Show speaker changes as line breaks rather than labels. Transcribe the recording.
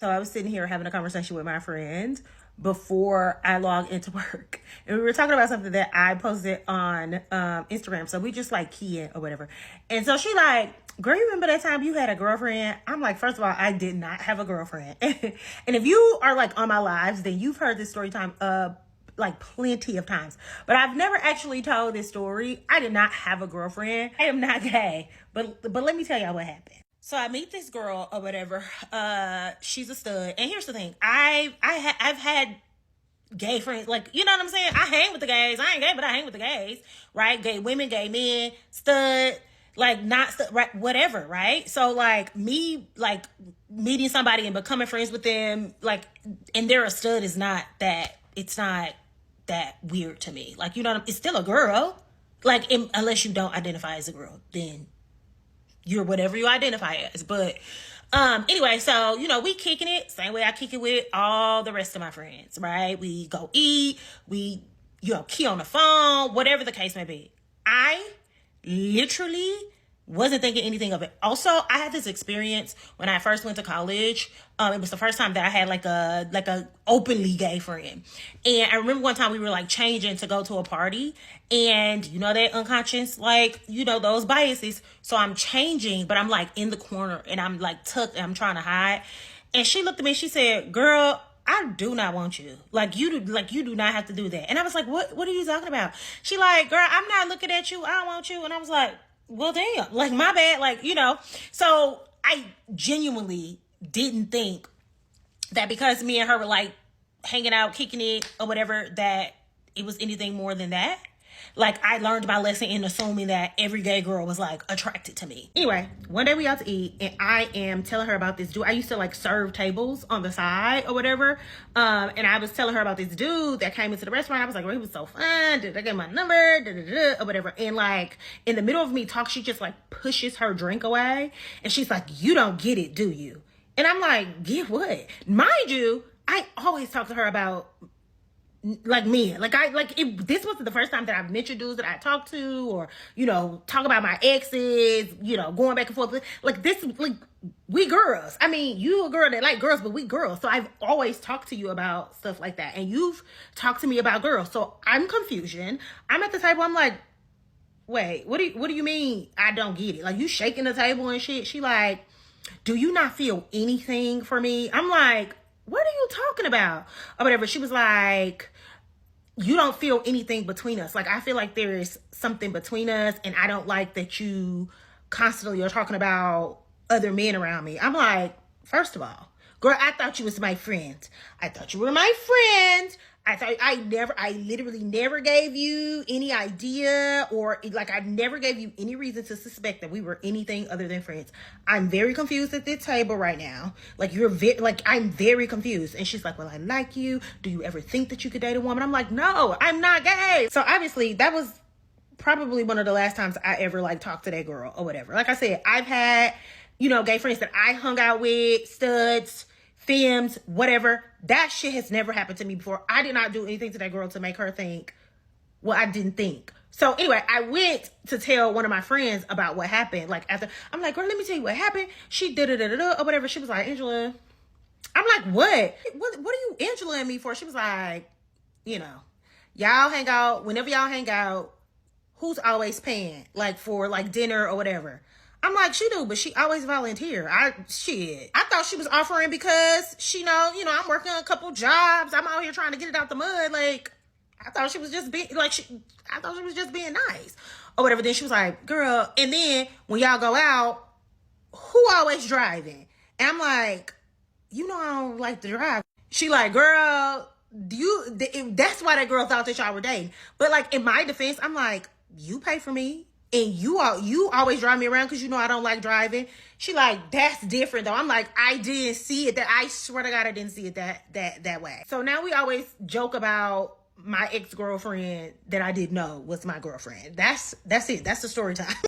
So I was sitting here having a conversation with my friend before I logged into work. And we were talking about something that I posted on Instagram. So we just like keying or whatever. And so she like, girl, you remember that time you had a girlfriend? I'm like, first of all, I did not have a girlfriend. And if you are like on my lives, then you've heard this story time like plenty of times. But I've never actually told this story. I did not have a girlfriend. I am not gay. But let me tell y'all what happened. So I meet this girl or whatever. She's a stud. And here's the thing. I've had gay friends. Like, you know what I'm saying? I hang with the gays. I ain't gay, but I hang with the gays. Right? Gay women, gay men, stud, like not stud, right? Whatever, right? So like me, like meeting somebody and becoming friends with them, like, and they're a stud is not that, it's not that weird to me. Like, you know, it's still a girl. Like, unless you don't identify as a girl, then you're whatever you identify as. But anyway, so, you know, we kicking it same way I kick it with all the rest of my friends, right? We go eat, we, you know, key on the phone, whatever the case may be. I literally wasn't thinking anything of it. Also, I had this experience when I first went to college. It was the first time that I had like a openly gay friend. And I remember one time we were like changing to go to a party, and you know, that unconscious, like, you know, those biases. So I'm changing, but I'm like in the corner and I'm like tucked and I'm trying to hide. And she looked at me, she said, "Girl, I do not want you. Like, you do not have to do that." And I was like, what are you talking about? She like, "Girl, I'm not looking at you. I don't want you." And I was like, well, damn, like, my bad. Like, you know, so I genuinely didn't think that because me and her were like hanging out, kicking it or whatever, that it was anything more than that. Like, I learned my lesson in assuming that every gay girl was like attracted to me. Anyway, one day we out to eat and I am telling her about this dude. I used to like serve tables on the side or whatever. And I was telling her about this dude that came into the restaurant. I was like, well, he was so fun. Did I get my number? Or whatever. And like in the middle of me talk, she just like pushes her drink away. And she's like, "You don't get it, do you?" And I'm like, "Get what?" Mind you, I always talk to her about like men. This wasn't the first time that I've mentioned dudes that I talked to, or, you know, talk about my exes, you know, going back and forth. Like this, like, we girls. I mean, you a girl that like girls, but we girls. So I've always talked to you about stuff like that. And you've talked to me about girls. So I'm confusion. I'm at the table. I'm like, wait, what do you mean I don't get it? Like, you shaking the table and shit. She like, "Do you not feel anything for me?" I'm like, "What are you talking about?" Or whatever. She was like, "You don't feel anything between us. Like, I feel like there is something between us, and I don't like that you constantly are talking about other men around me." I'm like, first of all, girl, I thought you was my friend. I thought you were my friend. I literally never gave you any idea, or like, I never gave you any reason to suspect that we were anything other than friends. I'm very confused at this table right now. Like, I'm very confused. And she's like, "Well, I like you. Do you ever think that you could date a woman?" I'm like, "No, I'm not gay." So obviously that was probably one of the last times I ever like talked to that girl or whatever. Like I said, I've had, you know, gay friends that I hung out with, studs, femmes, whatever. That shit has never happened to me before. I did not do anything to that girl to make her think what I didn't think. So anyway, I went to tell one of my friends about what happened. Like, after, I'm like, "Girl, let me tell you what happened." She did or whatever. She was like, "Angela." I'm like, what are you Angela-ing me for? She was like, "You know, y'all hang out. Whenever y'all hang out, who's always paying, like, for like dinner or whatever?" I'm like, "She do, but she always volunteer." I thought she was offering because she know, you know, I'm working a couple jobs. I'm out here trying to get it out the mud. Like, I thought she was just being nice or whatever. Then she was like, "Girl," and then when y'all go out, who always driving? And I'm like, "You know, I don't like to drive." She like, "Girl, that's why that girl thought that y'all were dating." But like, in my defense, I'm like, "You pay for me. And you always drive me around because you know I don't like driving." She like, "That's different though." I'm like, I didn't see it. That, I swear to God, I didn't see it that way. So now we always joke about my ex-girlfriend that I didn't know was my girlfriend. That's it. That's the story time.